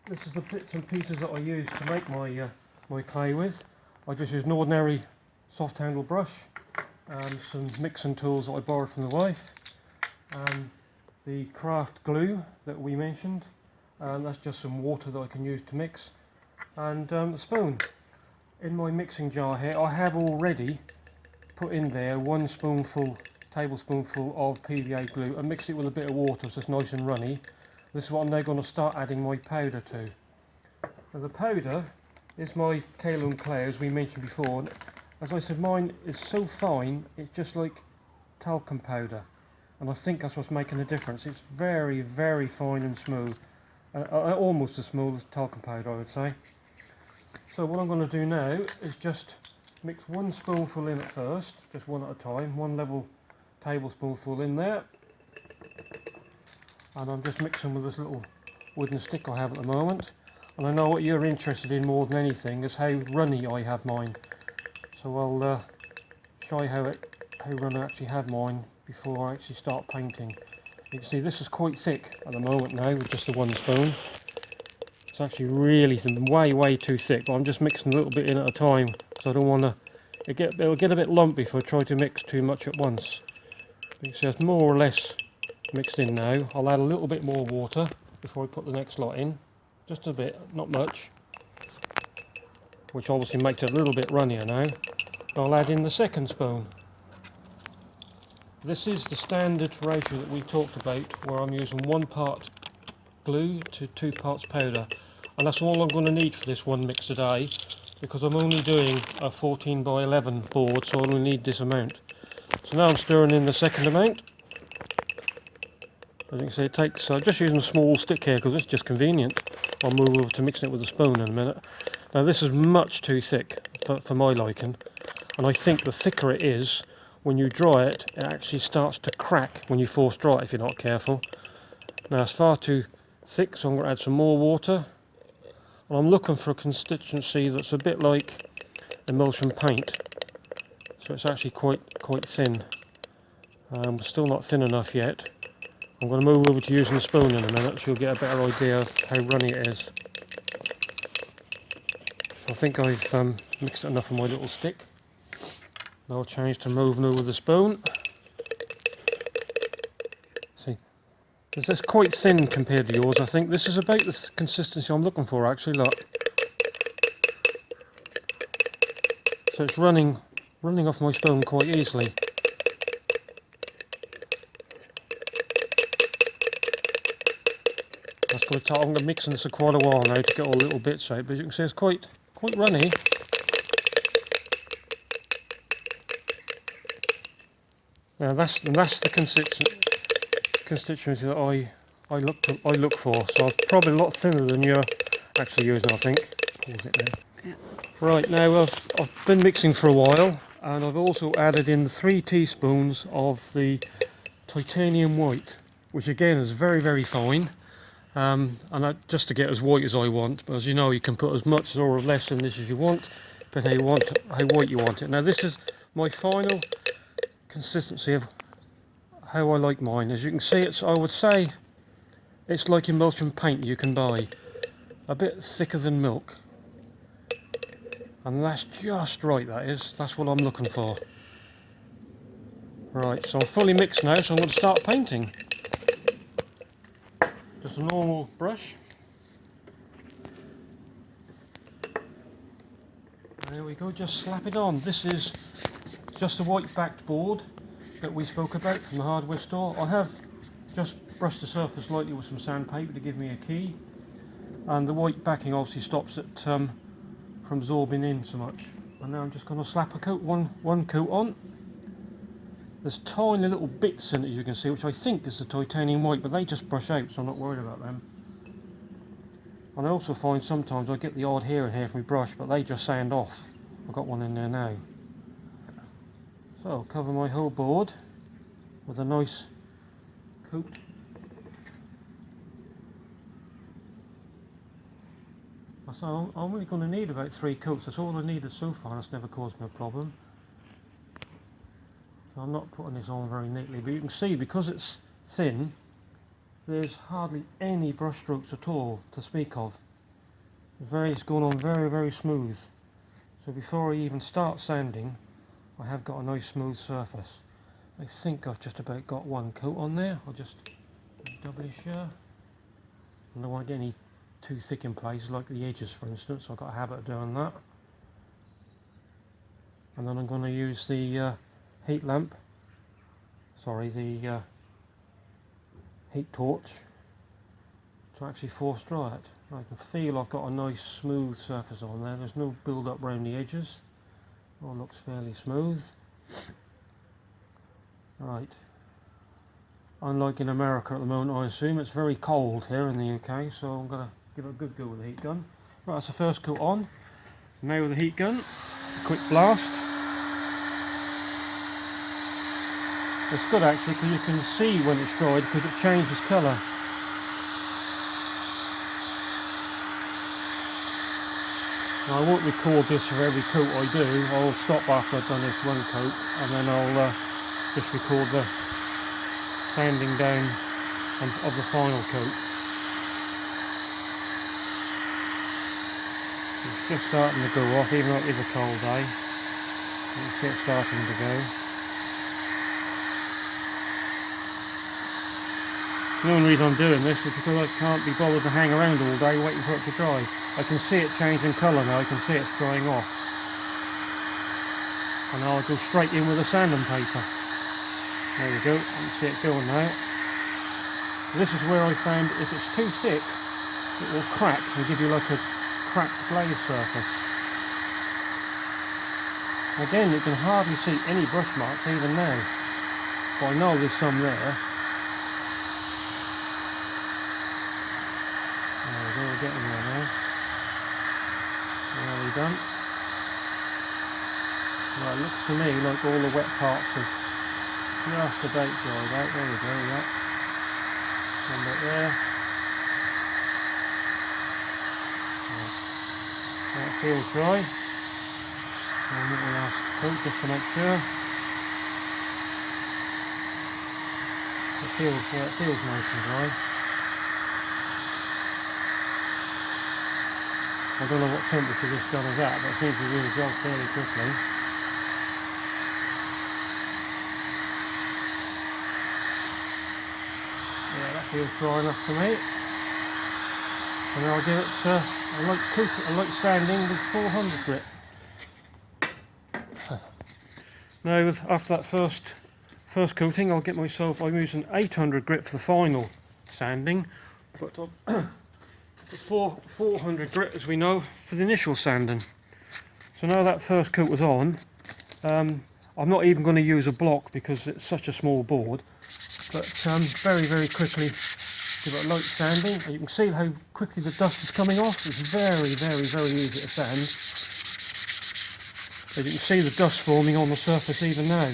This is the bits and pieces that I use to make my clay with. I just use an ordinary soft handle brush, some mixing tools that I borrowed from the wife, the craft glue that we mentioned, that's just some water that I can use to mix, and a spoon. In my mixing jar here I have already put in there 1 tablespoonful of PVA glue and mixed it with a bit of water so it's nice and runny. This is what I'm now going to start adding my powder to. Now the powder is my Kayolin clay, as we mentioned before. As I said, mine is so fine it's just like talcum powder, and I think that's what's making the difference. It's very, very fine and smooth, almost as smooth as talcum powder, I would say. So what I'm going to do now is just mix 1 spoonful in at first, just one at a time, 1 level tablespoonful in there, and I'm just mixing with this little wooden stick I have at the moment. And I know what you're interested in more than anything is how runny I have mine, so I'll show you how runny I actually have mine before I actually start painting. You can see this is quite thick at the moment now with just the 1 spoon. It's actually really thin, way too thick, but I'm just mixing a little bit in at a time because I don't want to. It'll get a bit lumpy if I try to mix too much at once. You can see it's more or less mixed in now. I'll add a little bit more water before I put the next lot in, just a bit, not much, which obviously makes it a little bit runnier now. I'll add in the 2nd spoon. This is the standard ratio that we talked about, where I'm using 1 part glue to 2 parts powder, and that's all I'm going to need for this one mix today, because I'm only doing a 14 by 11 board, so I only need this amount. So now I'm stirring in the 2nd amount. As you can see, it takes, just using a small stick here because it's just convenient. I'll move over to mixing it with a spoon in a minute. Now this is much too thick for my liking, and I think the thicker it is, when you dry it, it actually starts to crack when you force dry it if you're not careful. Now it's far too thick, so I'm going to add some more water. And I'm looking for a consistency that's a bit like emulsion paint, so it's actually quite thin. Still not thin enough yet. I'm going to move over to using the spoon in a minute so you'll get a better idea of how runny it is. So I think I've mixed it enough on my little stick. Now I'll change to moving over the spoon. See, this is quite thin compared to yours. I think this is about the consistency I'm looking for actually, look. So it's running off my spoon quite easily. That's going to take, I'm going to mix this for quite a while now to get all the little bits out, but you can see it's quite runny. Now that's the constituency that I look for. So I'm probably a lot thinner than you're actually using, I think. Pause it now. Yeah. Right, now I've been mixing for a while, and I've also added in 3 teaspoons of the titanium white, which again is very fine. And just to get as white as I want, but as you know, you can put as much or less in this as you want, depending how white you want it. Now this is my final consistency of how I like mine. As you can see, I would say it's like emulsion paint you can buy, a bit thicker than milk, and that's just right. That's what I'm looking for. Right, so I'm fully mixed now, so I'm going to start painting. Just a normal brush. There we go, just slap it on. This is just a white backed board that we spoke about from the hardware store. I have just brushed the surface lightly with some sandpaper to give me a key, and the white backing obviously stops it from absorbing in so much. And now I'm just going to slap a coat, one coat on. There's tiny little bits in it, as you can see, which I think is the titanium white, but they just brush out, so I'm not worried about them. And I also find sometimes I get the odd hair in here from my brush, but they just sand off. I've got one in there now. So I'll cover my whole board with a nice coat. So I'm only going to need about 3 coats. That's all I needed so far. That's never caused me a problem. So I'm not putting this on very neatly, but you can see because it's thin, there's hardly any brush strokes at all to speak of. It's gone on very, very smooth. So before I even start sanding, I have got a nice smooth surface. I think I've just about got one coat on there. I'll just doubly sure. I don't want to get any too thick in places, like the edges for instance. I've got a habit of doing that. And then I'm going to use the heat lamp, sorry, the heat torch, to actually force dry it. I can feel I've got a nice smooth surface on there. There's no build up around the edges. All looks fairly smooth. Right. Unlike in America at the moment, I assume it's very cold here in the UK, so I'm going to give it a good go with the heat gun. Right, that's the first coat on. Now with the heat gun, a quick blast. It's good actually because you can see when it's dried because it changes colour. Now, I won't record this for every coat I do. I'll stop after I've done this one coat and then I'll just record the sanding down of the final coat. It's just starting to go off, even though it is a cold day. You can see it starting to go. The only reason I'm doing this is because I can't be bothered to hang around all day waiting for it to dry. I can see it changing colour now, I can see it's drying off. And I'll go straight in with the sanding paper. There we go, you can see it going now. This is where I found if it's too thick, it will crack and give you like a cracked glaze surface. Again, you can hardly see any brush marks even now, but I know there's some there. There we go, we're getting there now. Nearly done. Well, it looks to me like all the wet parts have just about dried out. There we go, yeah. One bit there. That feels dry. One little last coat just to make sure. It feels nice and dry. I don't know what temperature this gun is at, but it seems to really dry fairly quickly. Yeah, that feels dry enough for me. And then I'll give it, I like sanding with 400 grit. Now, after that first coating, I'll get myself, I'm using 800 grit for the final sanding, but 400 grit, as we know, for the initial sanding. So now that first coat was on, I'm not even going to use a block because it's such a small board, but very, very quickly give it a light sanding, and you can see how quickly the dust is coming off. It's very, very, very easy to sand. As you can see the dust forming on the surface even now.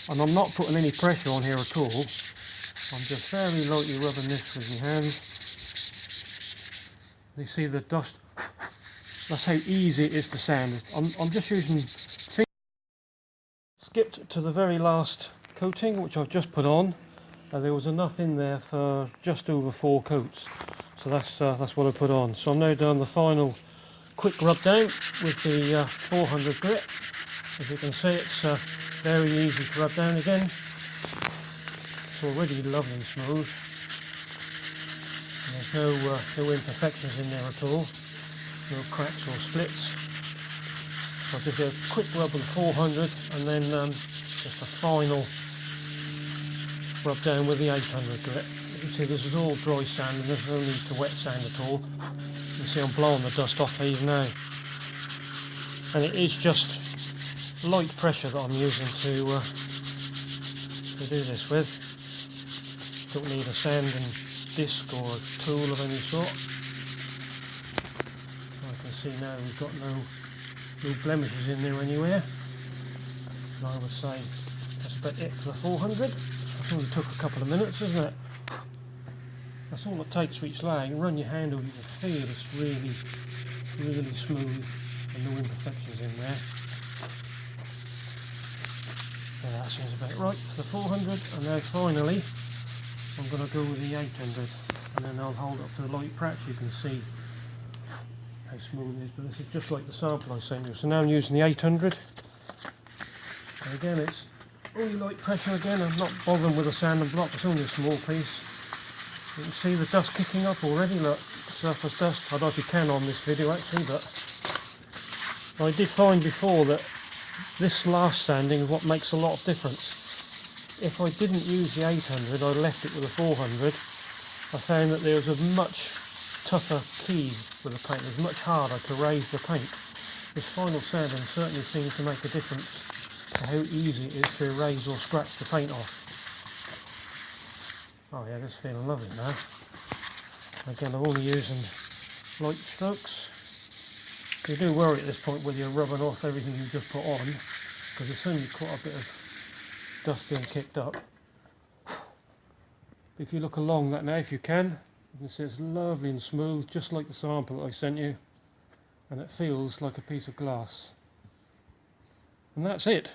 And I'm not putting any pressure on here at all. I'm just very lightly rubbing this with my hands. You see the dust. That's how easy it is to sand. I'm just using fingers. Skipped to the very last coating, which I've just put on. There was enough in there for just over 4 coats, so that's what I put on. So I'm now doing the final quick rub down with the 400 grit. As you can see, it's very easy to rub down again. It's already lovely smooth. And there's no imperfections in there at all, no cracks or splits. So I'll just do a quick rub with 400 and then just a final rub down with the 800 grit. You can see this is all dry sand and there's no need to wet sand at all. You can see I'm blowing the dust off even now. And it is just light pressure that I'm using to do this with. Don't need a sanding disc or a tool of any sort. I can see now we've got no blemishes in there anywhere. And I would say that's about it for the 400. It only took a couple of minutes, isn't it? That's all it takes for each lag. You run your hand over, you can feel it's really, really smooth and no imperfections in there. So that seems about right for the 400. And now finally, I'm going to go with the 800, and then I'll hold up to the light. Perhaps you can see how smooth it is, but this is just like the sample I sent you. So now I'm using the 800, and again it's only light pressure again. I'm not bothering with a sanding block, it's only a small piece. You can see the dust kicking up already, look, surface dust. I don't know if you can on this video actually, but I did find before that this last sanding is what makes a lot of difference. If I didn't use the 800, I left it with a 400, I found that there was a much tougher key with the paint. It was much harder to raise the paint. This final sanding certainly seems to make a difference to how easy it is to erase or scratch the paint off. Oh yeah, this is feeling lovely now. Again, I'm only using light strokes. You do worry at this point whether you're rubbing off everything you just put on, because there's only quite a bit of dust being kicked up. If you look along that now, if you can see it's lovely and smooth, just like the sample that I sent you, and it feels like a piece of glass. And that's it.